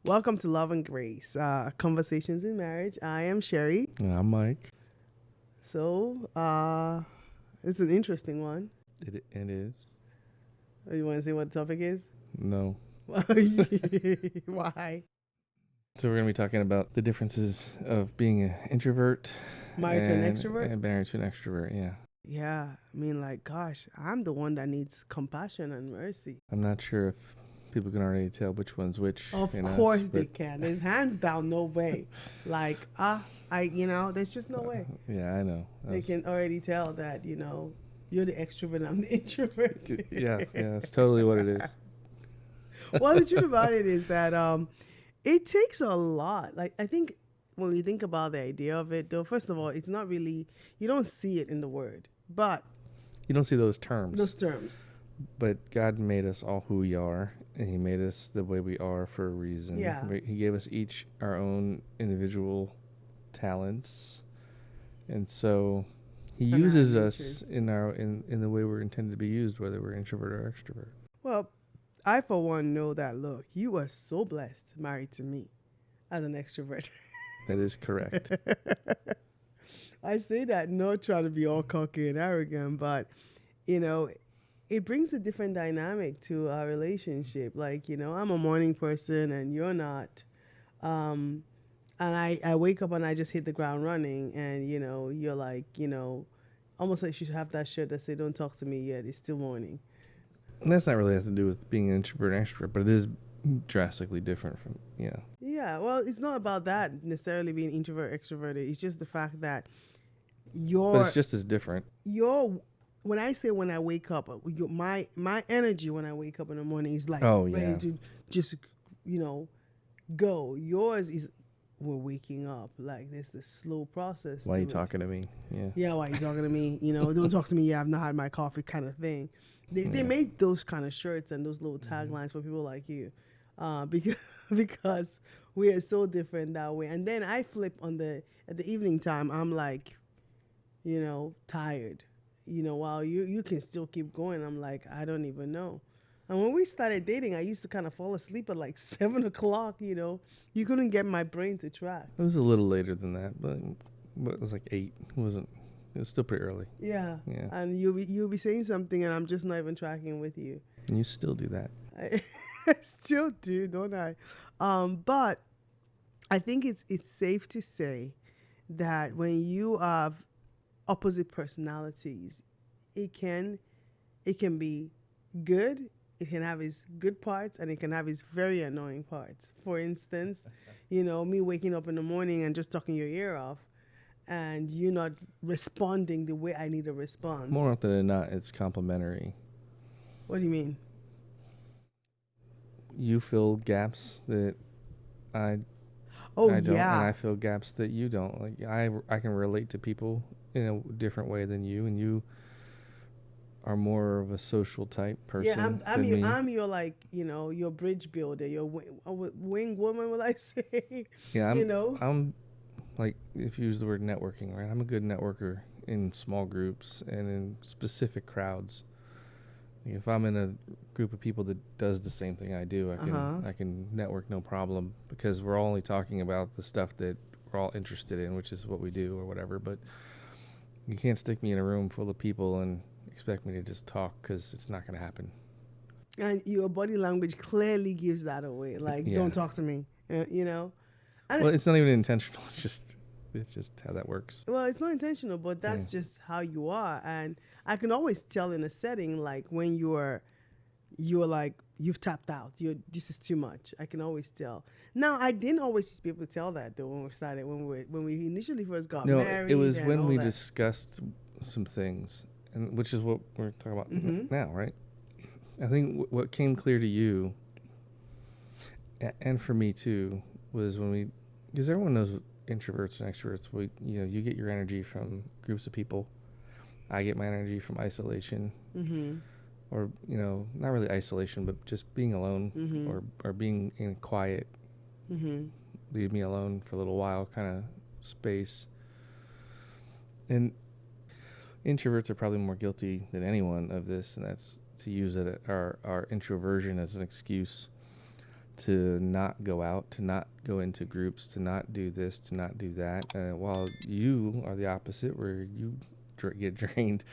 Welcome to Love and Grace, Conversations in Marriage. I am Sherry. Yeah, I'm Mike. So, it's an interesting one. It is. You want to say what the topic is? No. Why? So we're gonna be talking about the differences of being an introvert Married to an extrovert? and married to an extrovert. Yeah. Yeah, I mean, like, gosh, I'm the one that needs compassion and mercy. I'm not sure if people can already tell which one's which Of in course us, they but can. There's hands down no way. Like, there's just no way. yeah, I know. They can already tell that, you're the extrovert, I'm the introvert. Yeah, that's totally what it is. Well, the truth about it is that it takes a lot. Like, I think when you think about the idea of it, though, first of all, it's not really, you don't see it in the word, but You don't see those terms, those terms. but God made us all who we are, and He made us the way we are for a reason. Yeah. He gave us each our own individual talents, and so He And our uses us natures. in the way we're intended to be used, whether we're introvert or extrovert. Well, I, for one, know that, look, you are so blessed married to me as an extrovert. That is correct. I say that not trying to be all cocky and arrogant, but, you know, it brings a different dynamic to our relationship. Like, I'm a morning person and you're not. And I wake up and I just hit the ground running, and, you're like, almost like you should have that shirt that say, don't talk to me yet, it's still morning. And that's not really has to do with being an introvert and extrovert, but it is drastically different from Yeah, well, it's not about that necessarily being introvert, extroverted. It's just the fact that But your it's just as different. your when I say when I wake up, my energy when I wake up in the morning is like Oh, ready yeah. to just go. Yours is we're waking up, like this the slow process. Why are you to it. talking to me? Yeah. Yeah, why are you talking to me? Don't talk to me. Yeah, I've not had my coffee, kind of thing. They made those kind of shirts and those little taglines for people like you, because because we are so different that way. And then I flip at the evening time. I'm like, tired. While you can still keep going. I'm like, I don't even know. And when we started dating, I used to kind of fall asleep at like 7 o'clock. You couldn't get my brain to track. It was a little later than that, but it was like 8. It wasn't. It was still pretty early. Yeah. Yeah. And you'll be saying something, and I'm just not even tracking with you. And you still do that. I still do, don't I? But I think it's safe to say that when you have opposite personalities, it can be good. It can have its good parts, and it can have its very annoying parts. For instance, me waking up in the morning and just talking your ear off, and you not responding the way I need a response. More often than not, it's complimentary. What do you mean? You fill gaps that I Oh, I don't, yeah. and I fill gaps that you don't. Like I can relate to people in a different way than you, and you are more of a social type person. Yeah, I'm than your me. your like your bridge builder, your wing woman. Will I say? Yeah, you know. I'm like, if you use the word networking, right? I'm a good networker in small groups and in specific crowds. Like if I'm in a group of people that does the same thing I do, I can network no problem, because we're all only talking about the stuff that we're all interested in, which is what we do or whatever. But you can't stick me in a room full of people and expect me to just talk, because it's not going to happen. And your body language clearly gives that away. Like, Yeah. don't talk to me. And Well, it's not even intentional. It's just how that works. well, it's not intentional, but that's just how you are. And I can always tell in a setting like when you're like you've tapped out. This is too much. I can always tell. Now I didn't always be able to tell that though when we initially first got married. No, it was and when all we that. discussed some things, and which is what we're talking about Mhm. now, right? I think what came clear to you, and for me too, was when because everyone knows introverts and extroverts. You get your energy from groups of people. I get my energy from isolation, or not really isolation, but just being alone, or being in quiet. Leave me alone for a little while, kind of space. And introverts are probably more guilty than anyone of this, and that's to use our introversion as an excuse to not go out, to not go into groups, to not do this, to not do that. While you are the opposite, where you get drained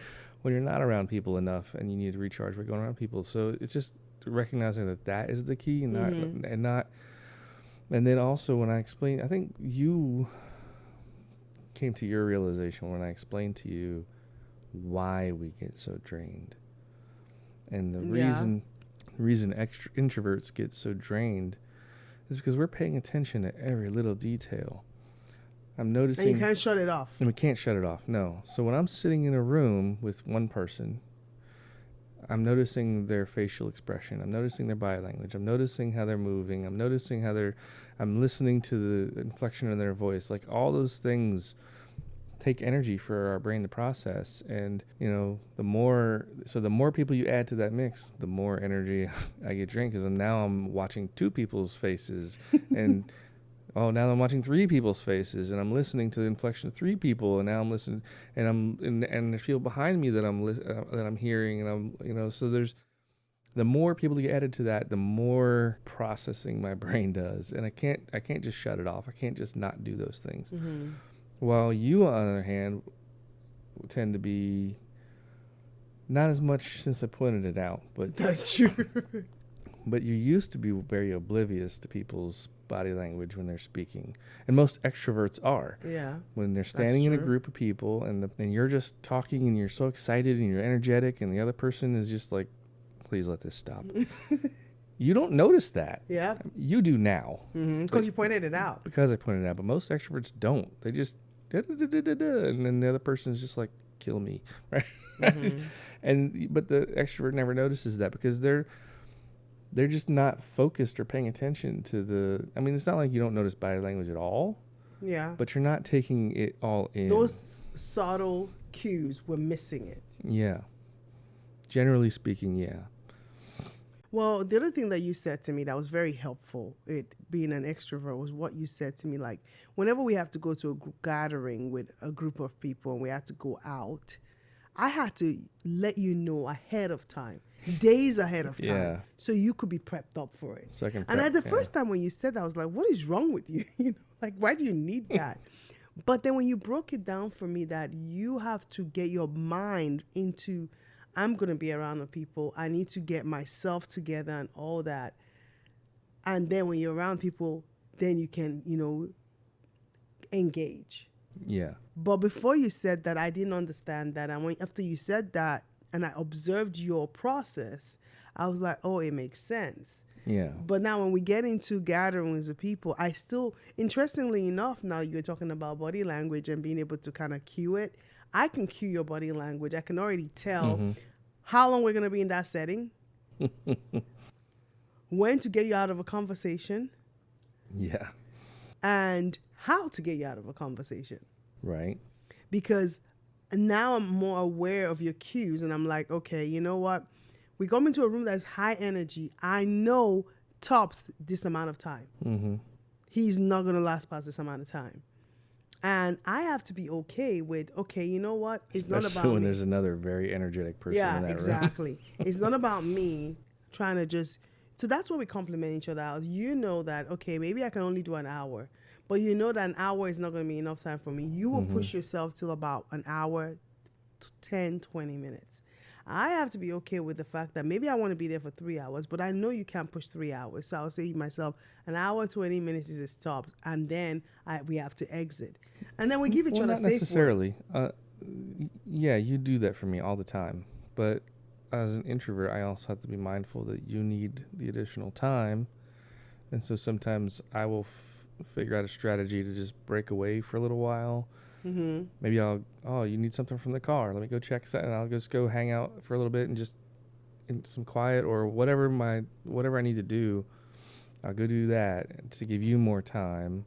when you're not around people enough, and you need to recharge by going around people. So it's just recognizing that that is the key, and not. And then also when I explained, I think you came to your realization when I explained to you why we get so drained, and the reason introverts get so drained is because we're paying attention to every little detail. I'm noticing. And you can't shut it off. And we can't shut it off, no. So when I'm sitting in a room with one person, I'm noticing their facial expression. I'm noticing their body language. I'm noticing how they're moving. I'm noticing how I'm listening to the inflection of their voice. Like, all those things take energy for our brain to process. And, the more people you add to that mix, the more energy I get drained, because now I'm watching two people's faces and now I'm watching three people's faces, and I'm listening to the inflection of three people, and now I'm listening, and there's people behind me that I'm hearing, and so there's, the more people you added to that, the more processing my brain does, and I can't just shut it off. I can't just not do those things. Mm-hmm. While you, on the other hand, tend to be not as much, since I pointed it out, but that's true. But you used to be very oblivious to people's body language when they're speaking. And most extroverts are. Yeah. When they're standing in a group of people and you're just talking and you're so excited and you're energetic, and the other person is just like, please let this stop. You don't notice that. Yeah. You do now. Because you pointed it out. Because I pointed it out. But most extroverts don't. They just, and then the other person is just like, kill me. Right? But the extrovert never notices that, because they're just not focused or paying attention to it's not like you don't notice body language at all. Yeah. But you're not taking it all in. Those subtle cues, we're missing it. Yeah. Generally speaking, yeah. Well, the other thing that you said to me that was very helpful, it being an extrovert, was what you said to me. Like, whenever we have to go to a gathering with a group of people and we have to go out, I had to let you know ahead of time, days ahead of time, so you could be prepped up for it. So I can and at the first time when you said that, I was like, what is wrong with you? Like, why do you need that? But then when you broke it down for me, that you have to get your mind into, I'm going to be around the people, I need to get myself together and all that. And then when you're around people, then you can, engage. Yeah. But before you said that, I didn't understand that. And after you said that, and I observed your process, I was like, oh, it makes sense. Yeah. But now when we get into gatherings of people, I still, interestingly enough, now you're talking about body language and being able to kind of cue it. I can cue your body language. I can already tell how long we're going to be in that setting, when to get you out of a conversation. Yeah. And how to get you out of a conversation. Right. Because now I'm more aware of your cues, and I'm like, okay, you know what? We come into a room that's high energy. I know tops this amount of time. He's not going to last past this amount of time. And I have to be okay with, okay, you know what? It's Especially not about when me. there's another very energetic person in that room. Exactly. It's not about me trying to just, so that's why we compliment each other out. You know that, okay, maybe I can only do an hour, but you know that an hour is not going to be enough time for me. You will push yourself till about an hour, 10, 20 minutes. I have to be okay with the fact that maybe I want to be there for 3 hours, but I know you can't push 3 hours. So I'll say to myself, an hour, 20 minutes is a stop, and then we have to exit. And then we give each other safe words. Not necessarily. Yeah, you do that for me all the time. But as an introvert, I also have to be mindful that you need the additional time. And so sometimes I will figure out a strategy to just break away for a little while. Maybe you need something from the car. Let me go check that, and I'll just go hang out for a little bit and just in some quiet or whatever I need to do. I'll go do that to give you more time.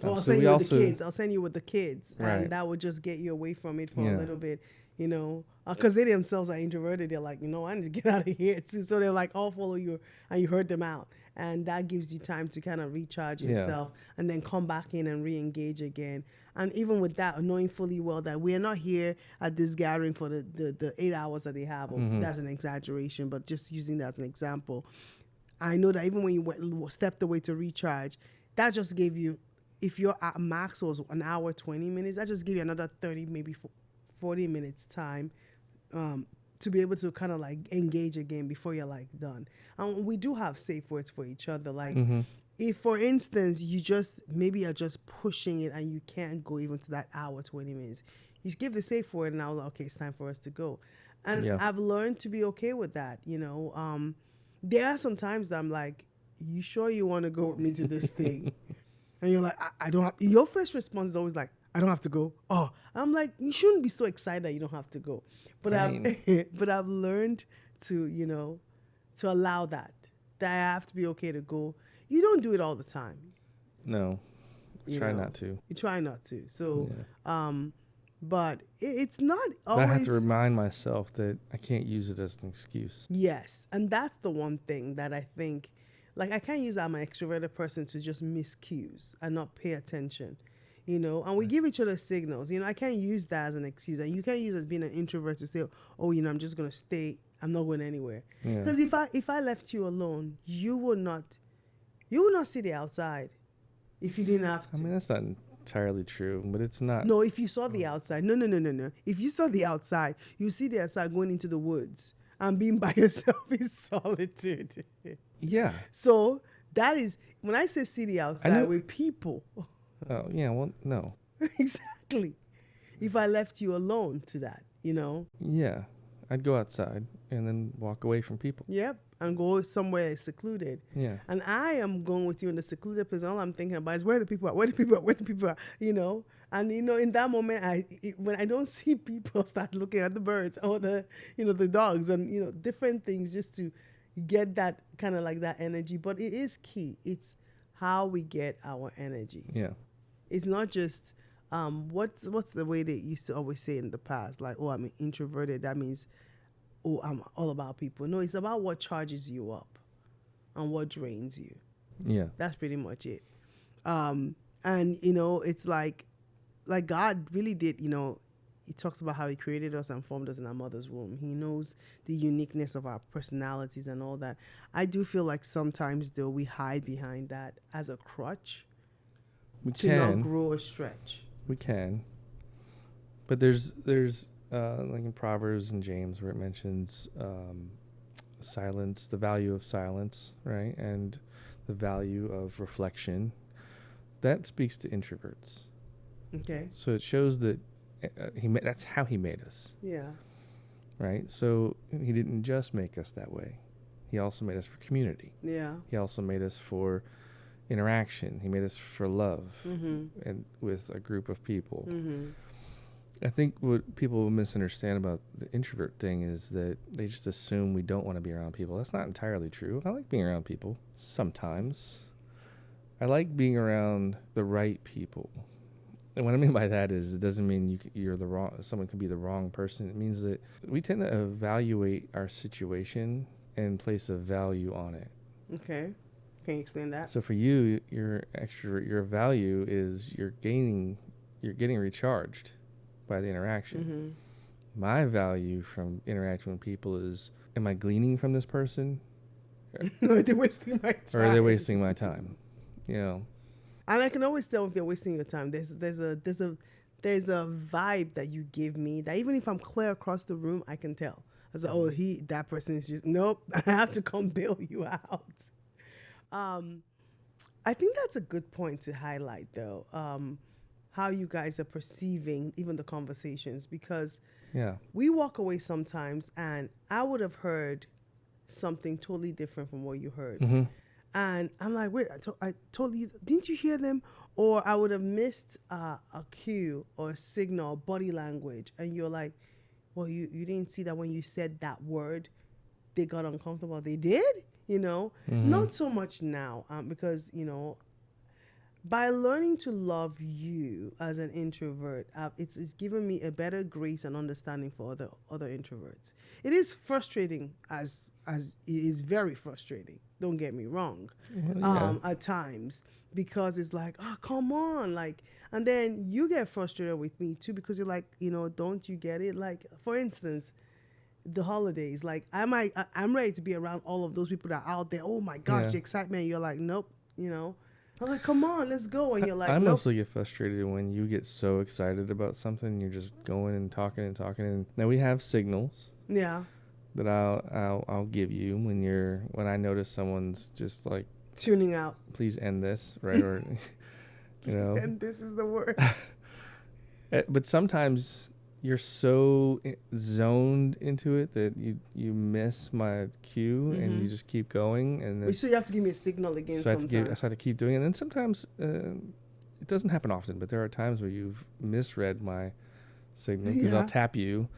Well, I'll send you with the kids. I'll send you with the kids, right. And that would just get you away from it for a little bit, because they themselves are introverted. They're like, I need to get out of here too. So they're like, I'll follow you, and you herd them out, and that gives you time to kind of recharge yourself, and then come back in and re-engage again. And even with that, knowing fully well that we are not here at this gathering for the 8 hours that they have. That's an exaggeration, but just using that as an example. I know that even when you stepped away to recharge, that just gave you, if your max was an hour 20 minutes, that just gave you another 30, maybe 40 minutes time, to be able to kind of like engage again before you're like done. And we do have safe words for each other. Like, Mm-hmm. if for instance you just maybe are just pushing it and you can't go even to that hour 20 minutes, you give the safe word and I was like, okay, it's time for us to go. And Yeah. I've learned to be okay with that. There are some times that I'm like, you sure you want to go with me to this thing? And you're like, I don't have, your first response is always like, I don't have to go. Oh, I'm like, you shouldn't be so excited that you don't have to go. But I I've mean, but I've learned to, to allow that I have to be okay to go. You don't do it all the time, no, you try know. not to. You try not to. So, Yeah. but it's not But I have to always. remind myself that I can't use it as an excuse. Yes, and that's the one thing that I think, like, I can't use I'm an extroverted person to just miss cues and not pay attention, And we give each other signals. I can't use that as an excuse, and you can't use as being an introvert to say, oh, I'm just gonna stay. I'm not going anywhere. Yeah. Because if I left you alone, you would not see the outside if you didn't have I to. mean, that's not entirely true, but it's not. No, if you saw the outside, no, no, no, no, no. If you saw the outside, you see the outside going into the woods and being by yourself is solitude. Yeah. So that is when I say see the I outside know. with people. Oh, yeah. Well, no. Exactly. If I left you alone to that, Yeah. I'd go outside and then walk away from people. Yep, and go somewhere secluded. Yeah. And I am going with you in the secluded place. All I'm thinking about is where the people are, where the people are, where the people are. And in that moment, when I don't see people, start looking at the birds or the dogs and different things just to get that kind of like that energy. But it is key. It's how we get our energy. Yeah. It's not just what's the way they used to always say in the past, like, oh, I'm introverted. That means, oh, I'm all about people. No, it's about what charges you up and what drains you. Yeah. That's pretty much it. And it's like God really did. He talks about how he created us and formed us in our mother's womb. He knows the uniqueness of our personalities and all that. I do feel like sometimes though we hide behind that as a crutch We to not can. grow or stretch. We can. But there's like in Proverbs and James where it mentions silence, the value of silence, right? And the value of reflection. That speaks to introverts. Okay. So it shows that that's how he made us, Yeah. right? So he didn't just make us that way. He also made us for community. Yeah. He also made us for interaction. He made us for love Mm-hmm. and with a group of people. Mm-hmm. I think what people misunderstand about the introvert thing is that they just assume we don't want to be around people. That's not entirely true. I like being around people sometimes. I like being around the right people. And what I mean by that is it doesn't mean you're the wrong, someone can be the wrong person. It means that we tend to evaluate our situation and place a value on it. Okay. Can you explain that? So for you, your extrovert, your value is you're getting recharged by the interaction. Mm-hmm. My value from interacting with people is, am I gleaning from this person? Are they wasting my time? Or are they wasting my time? And I can always tell if they're wasting your time. There's a vibe that you give me that even if I'm clear across the room, I can tell. I was like, oh, that person is just nope. I have to come bail you out. I think that's a good point to highlight, though. How you guys are perceiving even the conversations, because Yeah. we walk away sometimes and I would have heard something totally different from what you heard. Mm-hmm. And I'm like, wait, I totally, didn't you hear them? Or I would have missed a cue or a signal, body language. And you're like, well, you didn't see that when you said that word, they got uncomfortable. They did, Mm-hmm. Not so much now, because, by learning to love you as an introvert, it's given me a better grace and understanding for other introverts. It is frustrating as it is very frustrating. Don't get me wrong. Well, yeah. At times, because it's like, oh, come on, like, and then you get frustrated with me too because you're like, don't you get it? Like, for instance, the holidays. Like I'm ready to be around all of those people that are out there. Oh my gosh, Yeah. the excitement. You're like, nope, you know. I'm like, come on, let's go. And you're like, I nope. mostly get frustrated when you get so excited about something, you're just going and talking and talking. And now we have signals Yeah. that I'll give you when I notice someone's just like, Tuning out. please end this, right? Or you know. And this is the word. But sometimes you're so zoned into it that you miss my cue and you just keep going, and But so you have to give me a signal again so I have sometimes. to keep doing it. And then sometimes it doesn't happen often, but there are times where you've misread my signal because I'll tap you,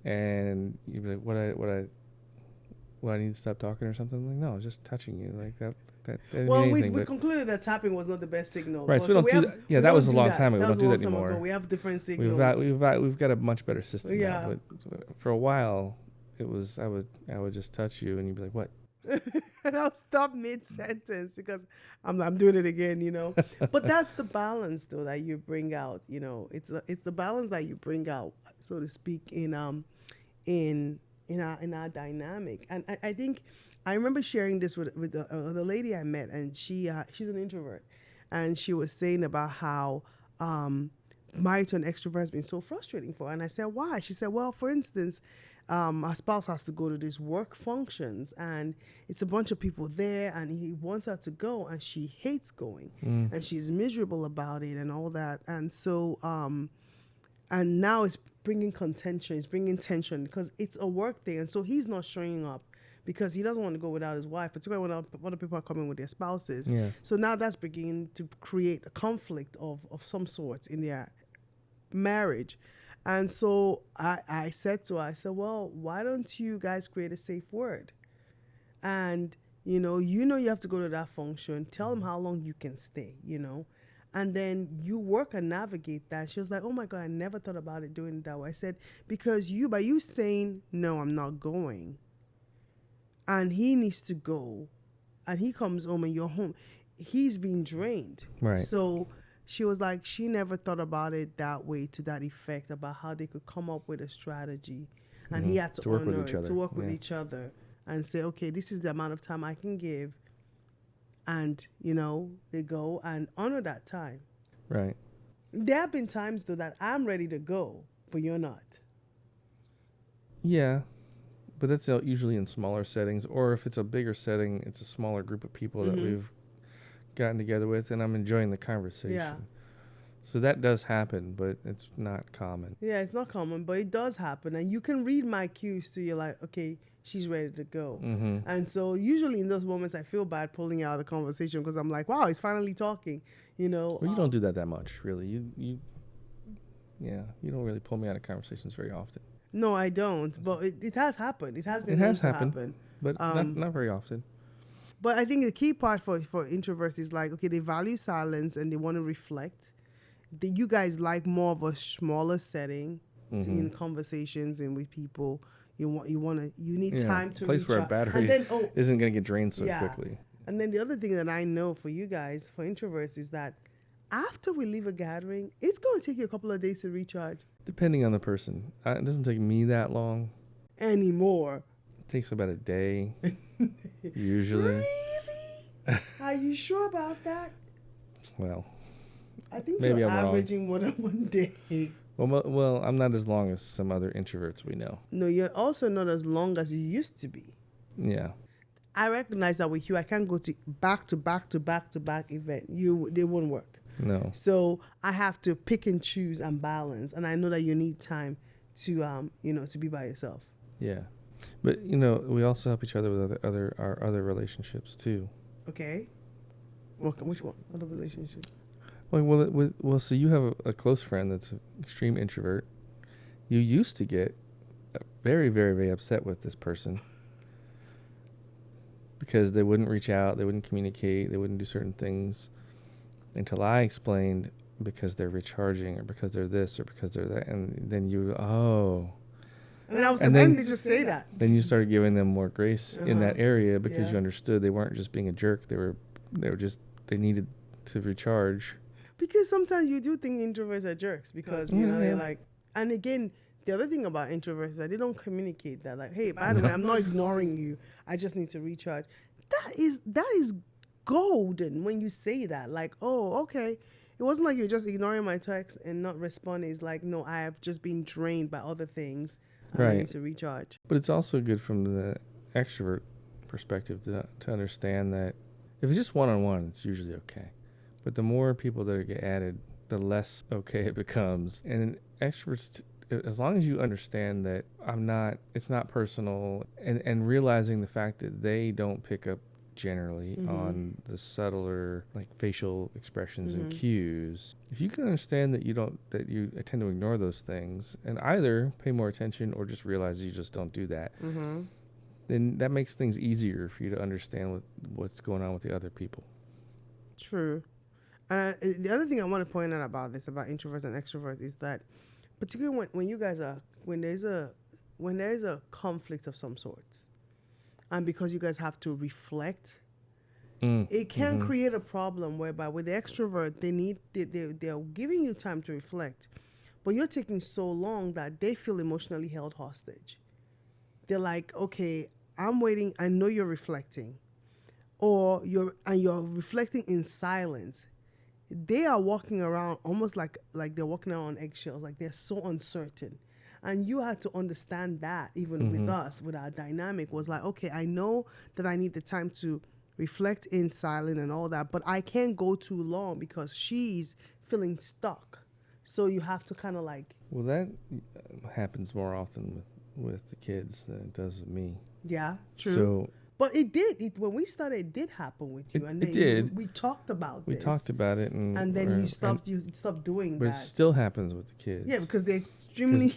and you'd be like, "What I need to stop talking or something?" I'm like, no, I was just touching you like that. That didn't Well, mean we anything, concluded that tapping was not the best signal. right. So we don't do that. Yeah, that was a long time ago. We don't do that anymore. We have different signals. We've got a much better system now. But for a while, it was I would just touch you and you'd be like, "What?" And I'll stop mid sentence because I'm doing it again, you know. But that's the balance though that you bring out, you know. It's the balance that you bring out, so to speak, in in our dynamic. And I think I remember sharing this with the lady I met, and she's an introvert, and she was saying about how married to an extrovert has been so frustrating for her. And I said, why? She said, well, for instance, our spouse has to go to these work functions, and it's a bunch of people there, and he wants her to go, and she hates going, and she's miserable about it and all that. And so and now it's bringing contention, it's bringing tension because it's a work thing, and so he's not showing up because he doesn't want to go without his wife, particularly when other people are coming with their spouses. Yeah. So now that's beginning to create a conflict of some sorts in their marriage. And so I said to her, I said, well, why don't you guys create a safe word? And you have to go to that function. Tell them how long you can stay, and then you work and navigate that. She was like, oh my God, I never thought about it doing it that way. I said, because by you saying, no, I'm not going, and he needs to go, and he comes home and you're home, he's being drained. Right. So she was like, she never thought about it that way, to that effect, about how they could come up with a strategy. And he had to work honor with each other. to work with each other and say, okay, this is the amount of time I can give. And, they go and honor that time. Right. There have been times, though, that I'm ready to go, but you're not. Yeah. But that's usually in smaller settings. Or if it's a bigger setting, it's a smaller group of people that we've gotten together with, and I'm enjoying the conversation. Yeah. So that does happen, but it's not common. Yeah, it's not common, but it does happen. And you can read my cues, so you're like, okay, she's ready to go. And so usually in those moments, I feel bad pulling out of the conversation because I'm like, wow, he's finally talking, Well, you don't do that much, really. You don't really pull me out of conversations very often. No, I don't. But it has happened. It has been. It has happened, but not very often. But I think the key part for introverts is like, okay, they value silence and they want to reflect. You guys like more of a smaller setting in conversations and with people. You need time to place where a battery isn't going to get drained so quickly. And then the other thing that I know for you guys, for introverts, is that after we leave a gathering, it's going to take you a couple of days to recharge. Depending on the person. It doesn't take me that long. Anymore. It takes about a day, usually. Really? Are you sure about that? Well, I think maybe you're I'm averaging more than 1 day. Well, I'm not as long as some other introverts we know. No, you're also not as long as you used to be. Yeah. I recognize that with you, I can't go to back to back to back to back event. They won't work. No. So I have to pick and choose and balance, and I know that you need time to to be by yourself. Yeah, but we also help each other with our other relationships too. Okay. Which one? Other relationships? Well, so you have a close friend that's an extreme introvert. You used to get very, very, very upset with this person because they wouldn't reach out, they wouldn't communicate, they wouldn't do certain things until I explained because they're recharging or because they're this or because they're that. And then And I was like, why didn't they just say that? Then you started giving them more grace in that area because you understood they weren't just being a jerk. They needed to recharge. Because sometimes you do think introverts are jerks because, they're like, and again, The other thing about introverts is that they don't communicate that. Like, hey, by the way, I'm not ignoring you. I just need to recharge. That is golden when you say that. Like, oh, okay. It wasn't like you're just ignoring my text and not responding. It's like, no, I have just been drained by other things. And I need to recharge. But it's also good from the extrovert perspective to understand that if it's just one-on-one, it's usually okay. But the more people that get added, the less okay it becomes. And extroverts, as long as you understand that it's not personal, and realizing the fact that they don't pick up generally on the subtler, like, facial expressions and cues. If you can understand that you tend to ignore those things and either pay more attention or just realize you just don't do that, then that makes things easier for you to understand what's going on with the other people. True. The other thing I want to point out about introverts and extroverts is that, particularly when you guys are when there's a conflict of some sorts, and because you guys have to reflect, it can create a problem whereby with the extrovert they're giving you time to reflect, but you're taking so long that they feel emotionally held hostage. They're like, okay, I'm waiting. I know you're reflecting, or you're reflecting in silence. They are walking around almost like they're walking around on eggshells, like they're so uncertain. And you had to understand that even with us, with our dynamic, was like, okay, I know that I need the time to reflect in silence and all that, but I can't go too long because she's feeling stuck. So you have to kind of like... Well, that happens more often with the kids than it does with me. Yeah, true. So, but it did. When we started, it did happen with you. It did. We talked about we this. talked about it. And then you stopped doing but that. But it still happens with the kids. Yeah, because they're extremely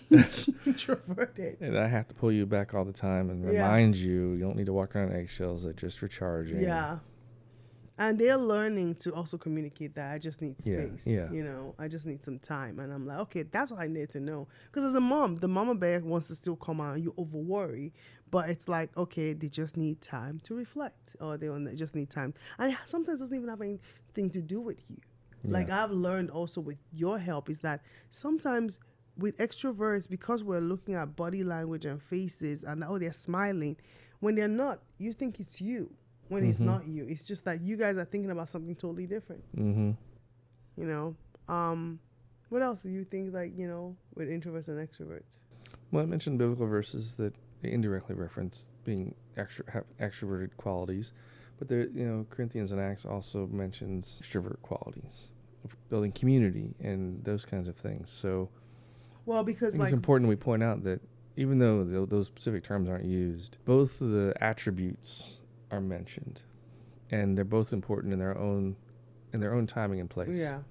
introverted. And I have to pull you back all the time and remind you don't need to walk around eggshells, that just recharging. Yeah. And they're learning to also communicate that I just need space. Yeah. I just need some time. And I'm like, okay, that's all I need to know. Because as a mom, the mama bear wants to still come out and you over worry. But it's like, okay, they just need time to reflect, or they just need time. And sometimes it doesn't even have anything to do with you. Yeah. Like I've learned also with your help is that sometimes with extroverts, because we're looking at body language and faces and they're smiling, when they're not, you think it's you. When it's not you, it's just that you guys are thinking about something totally different. What else do you think, like, with introverts and extroverts? Well, I mentioned biblical verses that indirectly reference being have extroverted qualities, but there, Corinthians and Acts also mentions extrovert qualities, of building community and those kinds of things. So, well, because it's important we point out that even though those specific terms aren't used, both of the attributes are mentioned, and they're both important in their own timing and place. Yeah.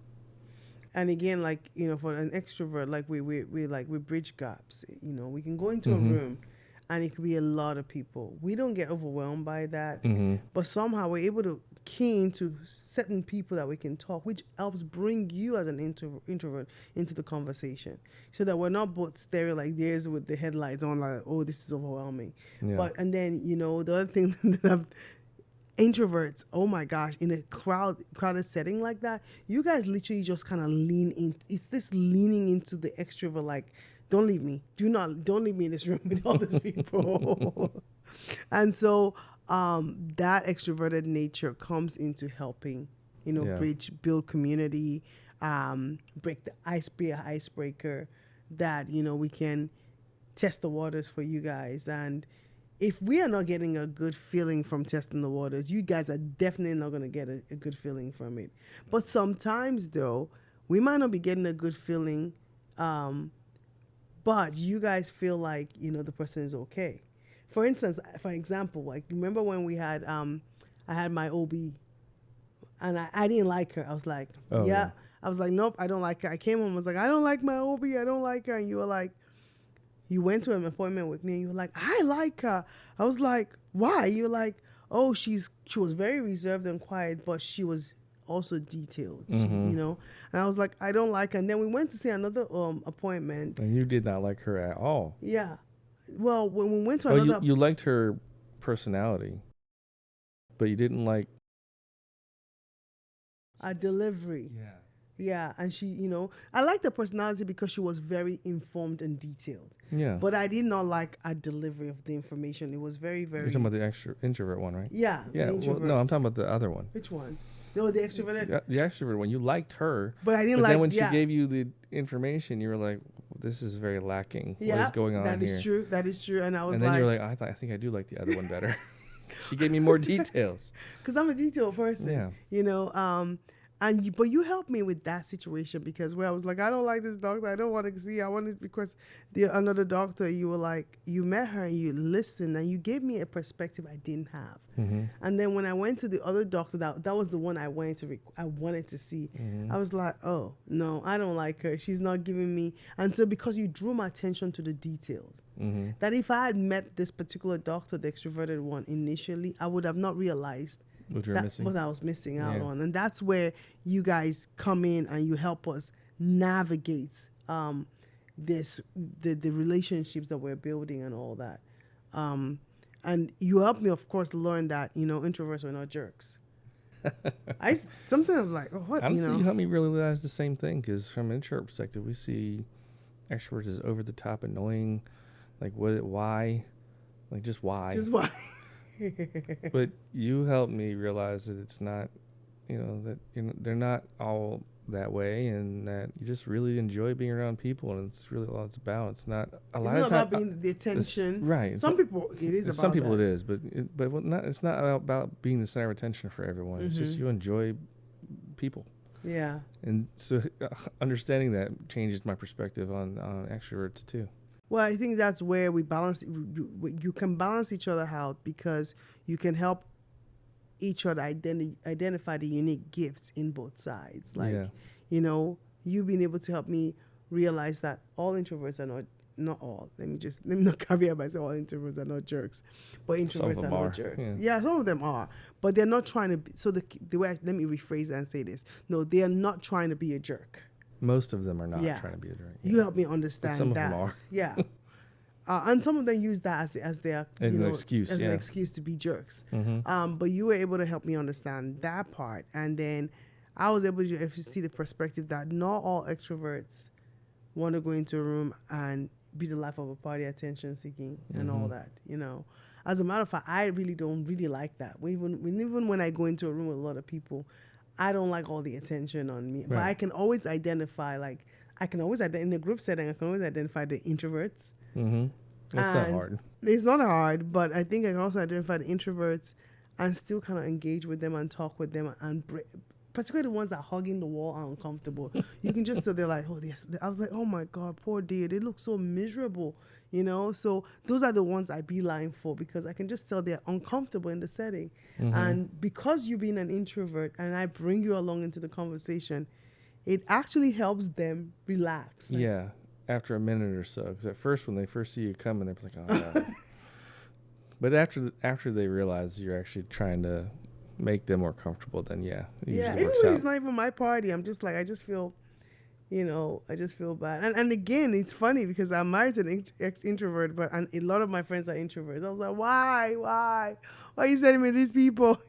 And again, like, for an extrovert, like we bridge gaps. We can go into a room and it could be a lot of people. We don't get overwhelmed by that, but somehow we're able to key into certain people that we can talk, which helps bring you as an introvert into the conversation, so that we're not both staring like this with the headlights on, like, oh, this is overwhelming. Yeah. And then, the other thing that introverts, oh my gosh, in a crowded setting like that, you guys literally just kind of lean in. It's this leaning into the extrovert, like, don't leave me. Don't leave me in this room with all these people. And so that extroverted nature comes into helping, build community, break the icebreaker, that, we can test the waters for you guys. And if we are not getting a good feeling from testing the waters, you guys are definitely not going to get a good feeling from it. But sometimes, though, we might not be getting a good feeling, but you guys feel like, the person is okay. For example, like, remember when we had, I had my OB, and I didn't like her. I was like, I was like, nope, I don't like her. I came home, I was like, I don't like my OB, I don't like her. And you were like, you went to an appointment with me and you were like, I like her. I was like, why? You were like, oh, she was very reserved and quiet, but she was also detailed, And I was like, I don't like her. And then we went to see another appointment. And you did not like her at all. Yeah. Well, when we went to another... you liked her personality, but you didn't like... Our delivery. Yeah. Yeah, and she, I liked her personality because she was very informed and detailed. Yeah. But I did not like her delivery of the information. It was very, You're very. talking about the introvert one, right? Yeah, the Yeah. Well, introvert. no, I'm talking about the other one. Which one? No, the extroverted. The extrovert one. You liked her, But I didn't but like. then when Yeah. she gave you the information, you were like, "This is very lacking. Yeah, what is going on that here?" is true. That is true. And I was And then like, you were like, I think I do like the other one better." She gave me more details. because I'm a detailed person. Yeah. But you helped me with that situation because where I was like, I don't like this doctor. I don't want to see. I wanted because another doctor. You were like, you met her and you listened and you gave me a perspective I didn't have. Mm-hmm. And then when I went to the other doctor, that was the one I wanted to see. Mm-hmm. I was like, oh no, I don't like her. She's not giving me. And so because you drew my attention to the details. Mm-hmm. That if I had met this particular doctor, the extroverted one, initially, I would have not realized What you're missing. what I was missing out Yeah. on. And that's where you guys come in and you help us navigate the relationships that we're building and all that. And you helped me, of course, learn that, introverts are not jerks. Sometimes like, oh, what, Honestly, you helped me realize the same thing because from an introvert perspective, we see extroverts as over the top annoying. Like why? Like just why? Just why? But you helped me realize that it's not, that they're not all that way, and that you just really enjoy being around people, and it's really all it's about. It's not a lot of It's times not about being the attention. right. Some people it is about some people that. it is, but it's not about being the center of attention for everyone. It's just you enjoy people. Yeah. And so understanding that changes my perspective on extroverts too. Well, I think that's where we balance. You can balance each other out because you can help each other identify the unique gifts in both sides. Like, you being able to help me realize that all introverts are not all. Let me not caveat by saying all introverts are not jerks, but introverts are not jerks. Yeah, some of them are, but they're not trying to be. So the way let me rephrase that and say this: no, they are not trying to be a jerk. Most of them are not trying to be a jerk. Yeah. You help me understand but some that. Of them are. Yeah. And some of them use that as their an excuse, an excuse to be jerks. Mm-hmm. But you were able to help me understand that part, and then I was able to see the perspective that not all extroverts want to go into a room and be the life of a party, attention seeking, and all that. As a matter of fact, I really don't like that. Even when I go into a room with a lot of people, I don't like all the attention on me. Right. But I can always identify, in a group setting, I can always identify the introverts. Mm-hmm. It's not hard. It's not hard, but I think I can also identify the introverts and still kind of engage with them and talk with them, and particularly the ones that are hugging the wall are uncomfortable. You can just tell they're like, oh, yes. I was like, oh my God, poor dear. They look so miserable, So those are the ones I beeline for because I can just tell they're uncomfortable in the setting. Mm-hmm. And because you being an introvert and I bring you along into the conversation, it actually helps them relax. Like, yeah. After a minute or so, because at first when they first see you coming, they're like, "Oh." Yeah. But after they realize you're actually trying to make them more comfortable, then it usually works out. It's not even my party. I'm just like, I just feel bad. And again, it's funny because I'm married to an introvert, but a lot of my friends are introverts. I was like, why are you sending me these people?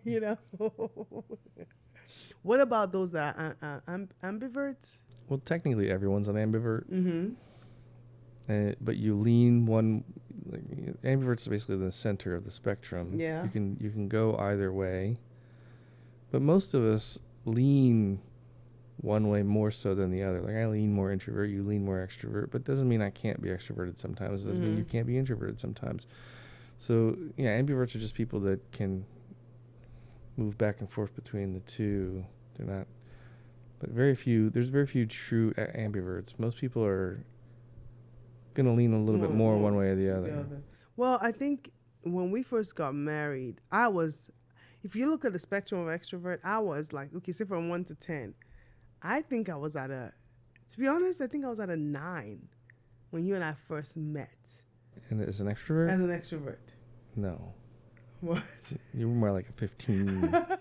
What about those that are ambiverts? Well, technically everyone's an ambivert. Mm-hmm. But you lean one. Ambivert's basically the center of the spectrum. Yeah. You can go either way, but most of us lean one way more so than the other. Like I lean more introvert, you lean more extrovert, but doesn't mean I can't be extroverted sometimes. It doesn't mean you can't be introverted sometimes. So ambiverts are just people that can move back and forth between the two. They're not, but there's very few true ambiverts. Most people are going to lean a little bit more one way or the other. Well, I think when we first got married, if you look at the spectrum of extrovert, I was like, okay, say from 1 to 10, I think I was to be honest, I think I was at a 9 when you and I first met. And as an extrovert? As an extrovert. No. What? You were more like a 15.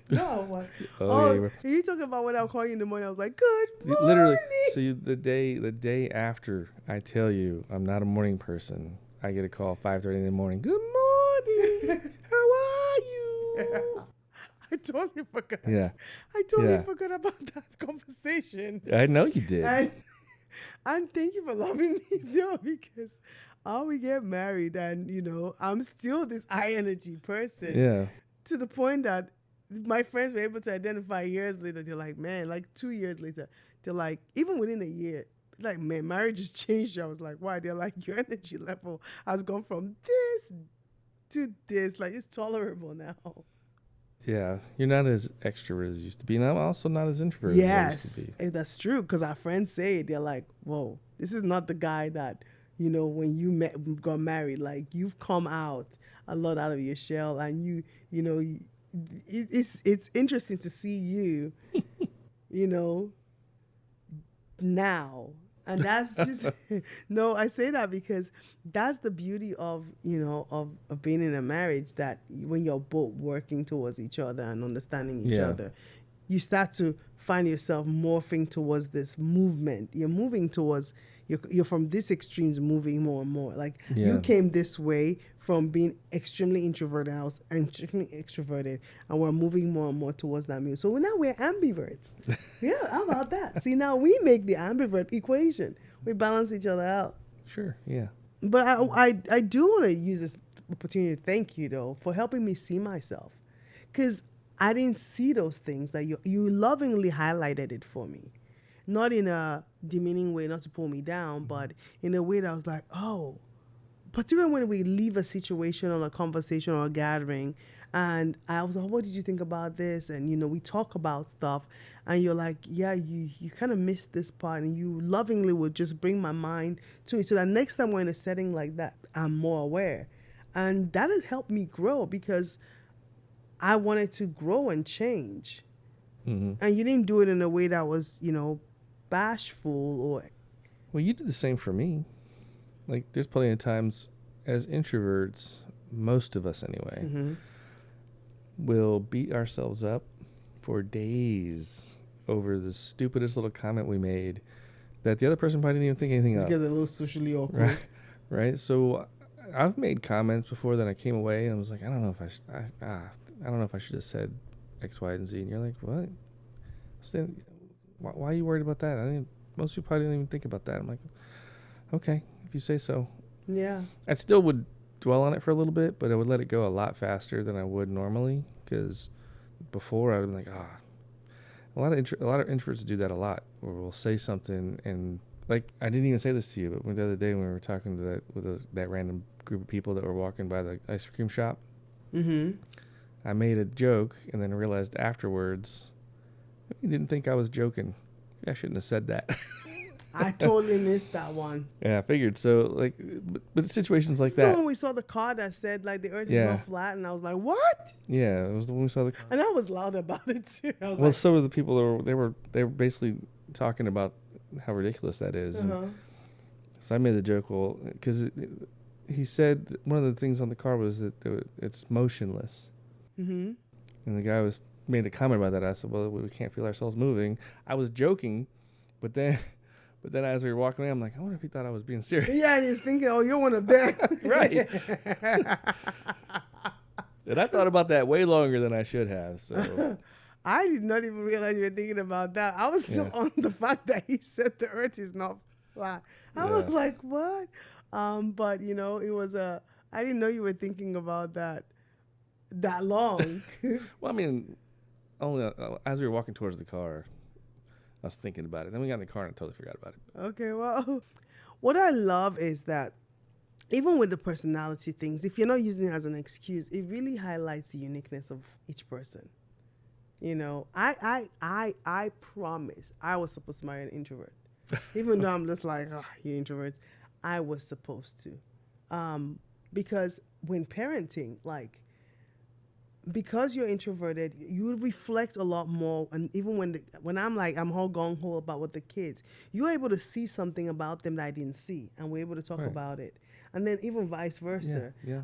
No, what? Are you talking about when I'll call you in the morning? I was like, good morning. Literally, so the day after I tell you I'm not a morning person, I get a call 5:30 in the morning. Good morning. How are you? I totally forgot. Yeah. I totally Yeah. forgot about that conversation. I know you did. And and thank you for loving me though, because we get married and I'm still this high energy person Yeah. to the point that my friends were able to identify years later. They're like, man, like 2 years later, they're like, even within a year, like, man, marriage has changed. I was like, why? They're like, your energy level has gone from this to this. Like, it's tolerable now. Yeah. You're not as extrovert as you used to be. And I'm also not as introverted as I used to Yes, be. that's true. Because our friends say it. They're like, whoa, this is not the guy that, when you got married, like, you've come out a lot out of your shell, and it's interesting to see you, you know, now. And that's just no, I say that because that's the beauty of of being in a marriage, that when you're both working towards each other and understanding each Yeah. other, you start to find yourself morphing towards this movement. You're moving towards, you're from this extremes moving more and more. Like, Yeah. you came this way from being extremely introverted, and I was extremely extroverted, and we're moving more and more towards that move. So now we're ambiverts. Yeah, how about that? See, now we make the ambivert equation. We balance each other out. Sure. Yeah. But I do want to use this opportunity to thank you though for helping me see myself, because I didn't see those things that you lovingly highlighted it for me, not in a demeaning way, not to pull me down, but in a way that I was like, oh, particularly when we leave a situation or a conversation or a gathering, and I was like, what did you think about this? And we talk about stuff, and you're like, yeah, you kind of missed this part, and you lovingly would just bring my mind to it, so that next time we're in a setting like that, I'm more aware. And that has helped me grow, because I wanted to grow and change. Mm-hmm. And you didn't do it in a way that was, bashful or. Well, you did the same for me. Like, there's plenty of times as introverts, most of us anyway, Mm-hmm. will beat ourselves up for days over the stupidest little comment we made that the other person probably didn't even think anything Just of. get a little socially awkward. Right. Right. So I've made comments before that I came away and I was like, I don't know if I don't know if I should have said X, Y, and Z. And you're like, what? So, why are you worried about that? Most people probably didn't even think about that. I'm like, okay, if you say so. Yeah. I still would dwell on it for a little bit, but I would let it go a lot faster than I would normally, because before I would be like, a lot of introverts do that a lot, where we'll say something and, like, I didn't even say this to you, but the other day when we were talking to that random group of people that were walking by the ice cream shop, Mm-hmm. I made a joke and then realized afterwards, you didn't think I was joking. I shouldn't have said that. I totally missed that one. Yeah, I figured. So, like, but situations like Still, that. when we saw the car that said, like, the earth is Yeah. not flat, and I was like, what? Yeah, it was the when we saw the. And I was loud about it too. I was Well, like, some of the people they were basically talking about how ridiculous that is. And uh-huh. so I made the joke, well, because he said one of the things on the car was that it's motionless, Mm-hmm. and the guy made a comment about that. I said, well, we can't feel ourselves moving. I was joking, but then as we were walking away, I'm like, I wonder if he thought I was being serious. Yeah, and he's thinking, oh, you're one of them. Right. And I thought about that way longer than I should have. So I did not even realize you were thinking about that. I was still on the fact that he said the earth is not flat. I was like, what? But it was I didn't know you were thinking about that long. well, I mean, only as we were walking towards the car, I was thinking about it. Then we got in the car and I totally forgot about it. Okay, well, what I love is that even with the personality things, if you're not using it as an excuse, it really highlights the uniqueness of each person. I promise I was supposed to marry an introvert. Even though I'm just like, you introverts, I was supposed to. Because when parenting, like, because you're introverted, you reflect a lot more. And even when I'm like, I'm all gung-ho about what the kids, you're able to see something about them that I didn't see, and we're able to talk about it. And then even vice versa. Yeah.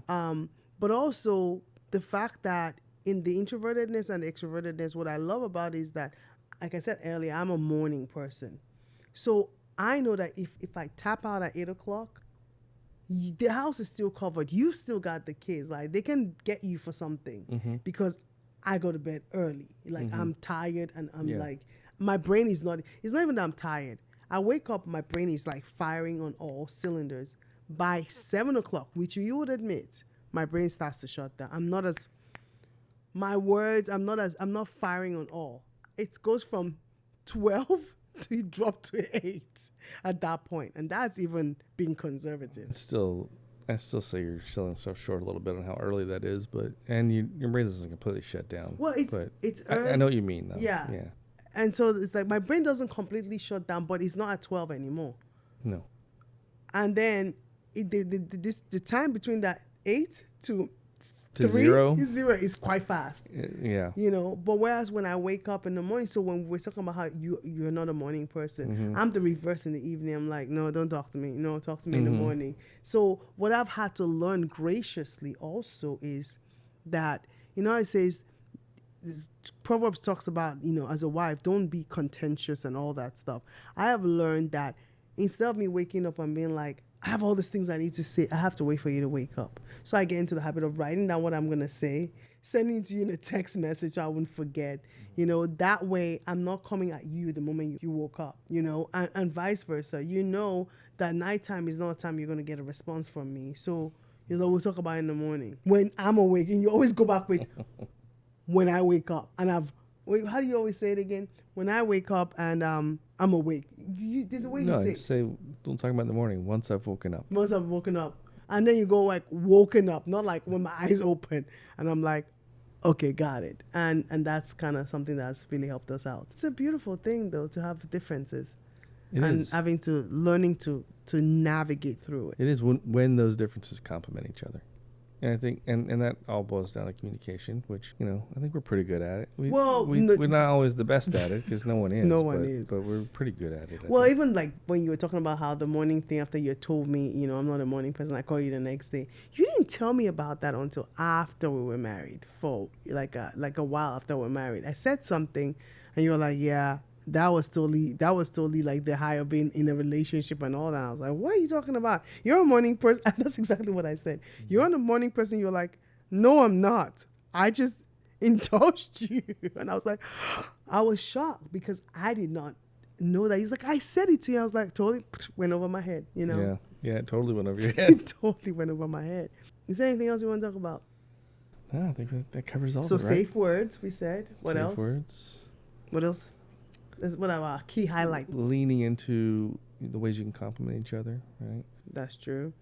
But also the fact that in the introvertedness and the extrovertedness, what I love about it is that, like I said earlier, I'm a morning person. So I know that if I tap out at 8 o'clock, the house is still covered. You still got the kids. Like, they can get you for something because I go to bed early. Like I'm tired and I'm Yeah. like, my brain is not, it's not even that I'm tired. I wake up, my brain is like firing on all cylinders. By 7 o'clock, which you would admit, my brain starts to shut down. I'm not as, my words, I'm not firing on all. It goes from 12 to it drop to 8 at that point. And that's even being conservative. It's still, I still say you're selling stuff short a little bit on how early that is, but your brain doesn't completely shut down. Well, but it's I know what you mean though. Yeah. Yeah. And so it's like my brain doesn't completely shut down, but it's not at 12 anymore. No. And then the time between that 8 to To 3 zero? is quite fast. Yeah. You know, but whereas when I wake up in the morning, so when we're talking about how you're not a morning person, I'm the reverse in the evening. I'm like, no, don't talk to me. No, talk to me in the morning. So what I've had to learn graciously also is that, you know, it says, Proverbs talks about, you know, as a wife, don't be contentious and all that stuff. I have learned that instead of me waking up and being like, I have all these things I need to say, I have to wait for you to wake up. So I get into the habit of writing down what I'm going to say, sending it to you in a text message so I wouldn't forget. You know, that way I'm not coming at you the moment you woke up, you know, and vice versa. You know that nighttime is not a time you're going to get a response from me. So, you know, we'll talk about it in the morning. When I'm awake, and you always go back with when I wake up. And how do you always say it again? When I wake up and I'm awake. There's a way No, you say, don't talk about in the morning. Once I've woken up. Once I've woken up. And then you go like woken up, not like when my eyes open. And I'm like, okay, got it. And that's kind of something that's really helped us out. It's a beautiful thing, though, to have differences. It and is. learning to navigate through it. It is when those differences complement each other. And I think, and that all boils down to communication, which, you know, I think we're pretty good at it. We're not always the best at it because no one is. No one is. But we're pretty good at it. Well, even like when you were talking about how the morning thing after you told me, you know, I'm not a morning person, I call you the next day. You didn't tell me about that until after we were married, for like a while after we were married. I said something and you were like, yeah, that was totally like the high of being in a relationship and all that. I was like, what are you talking about? You're a morning person. And that's exactly what I said. You're a morning person. You're like, no, I'm not. I just indulged you. And I was like, I was shocked because I did not know that. He's like, I said it to you. I was like, totally went over my head, you know? Yeah, it totally went over your head. It totally went over my head. Is there anything else you want to talk about? No, I think that covers all so of it, right? So safe words, we said. What else? Safe words. What else? What are our key highlights? Leaning into the ways you can complement each other, right? That's true.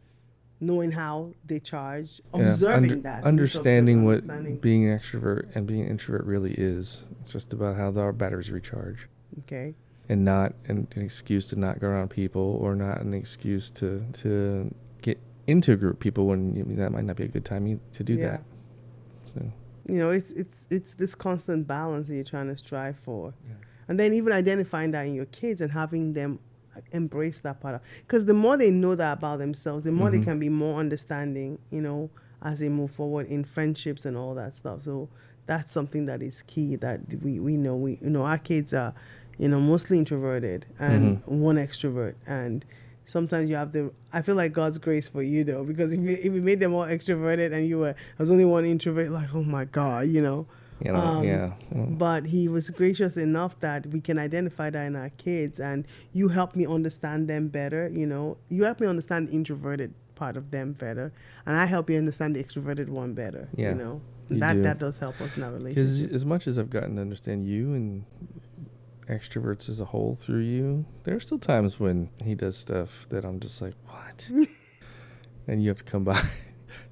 Knowing how they charge, observing that. Understanding what being an extrovert and being an introvert really is. It's just about how our batteries recharge. Okay. And not an excuse to not go around people, or not an excuse to get into a group of people when that might not be a good time to do that. So, you know, it's this constant balance that you're trying to strive for. Yeah. And then even identifying that in your kids and having them embrace that part. Because the more they know that about themselves, the more they can be more understanding, you know, as they move forward in friendships and all that stuff. So that's something that is key that we know. Our kids are, you know, mostly introverted and one extrovert. And sometimes you have I feel like God's grace for you, though, because if we made them all extroverted and there was only one introvert, like, oh my God, you know. But he was gracious enough that we can identify that in our kids, and you help me understand them better. You know, you help me understand the introverted part of them better, and I help you understand the extroverted one better. Yeah, you know, that does help us in our relationship. Because as much as I've gotten to understand you and extroverts as a whole through you, there are still times when he does stuff that I'm just like, what? And you have to come by.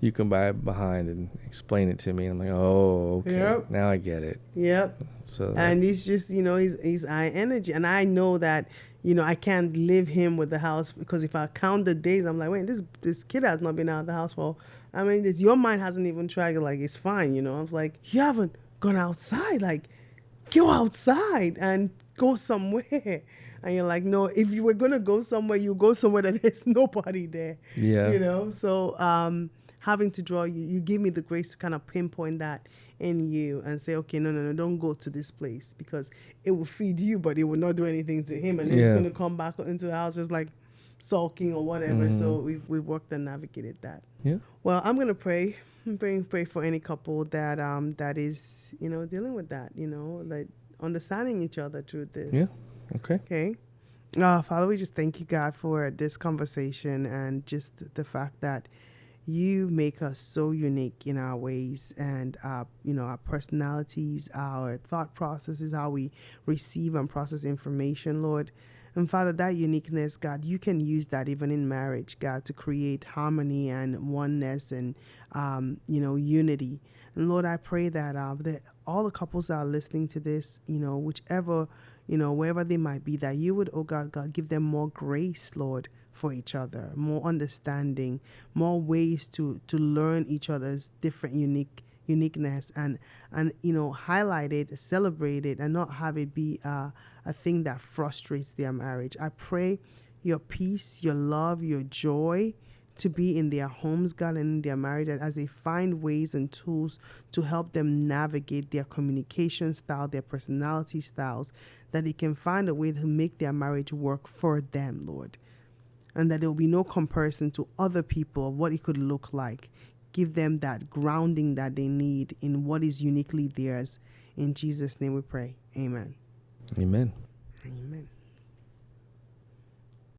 You come by behind and explain it to me, and I'm like, oh, okay, now I get it. Yep. So and he's just, you know, he's high energy, and I know that, you know, I can't leave him with the house, because if I count the days, I'm like, wait, this kid has not been out of the house for, I mean, your mind hasn't even tried it, like, it's fine, you know. I was like, you haven't gone outside, like, go outside and go somewhere. And you're like, no, if you were gonna go somewhere, you go somewhere that there's nobody there. Yeah. You know, so having to draw you give me the grace to kind of pinpoint that in you and say, okay, no, don't go to this place, because it will feed you, but it will not do anything to him, and then he's going to come back into the house just like, sulking or whatever. So we've worked and navigated that. Yeah. Well, I'm gonna pray. Pray for any couple that that is dealing with that. Like understanding each other through this. Yeah. Okay. Okay. Father, we just thank you, God, for this conversation and just the fact that you make us so unique in our ways and our personalities, our thought processes, how we receive and process information, Lord. And Father, that uniqueness, God, you can use that even in marriage, God, to create harmony and oneness and unity. And Lord, I pray that all the couples that are listening to this, whichever, wherever they might be, that you would, oh God, give them more grace, Lord, for each other, more understanding, more ways to learn each other's different uniqueness and highlight it, celebrate it, and not have it be a thing that frustrates their marriage. I pray your peace, your love, your joy to be in their homes, God, and in their marriage, as they find ways and tools to help them navigate their communication style, their personality styles, that they can find a way to make their marriage work for them, Lord. And that there will be no comparison to other people of what it could look like. Give them that grounding that they need in what is uniquely theirs. In Jesus' name we pray. Amen. Amen.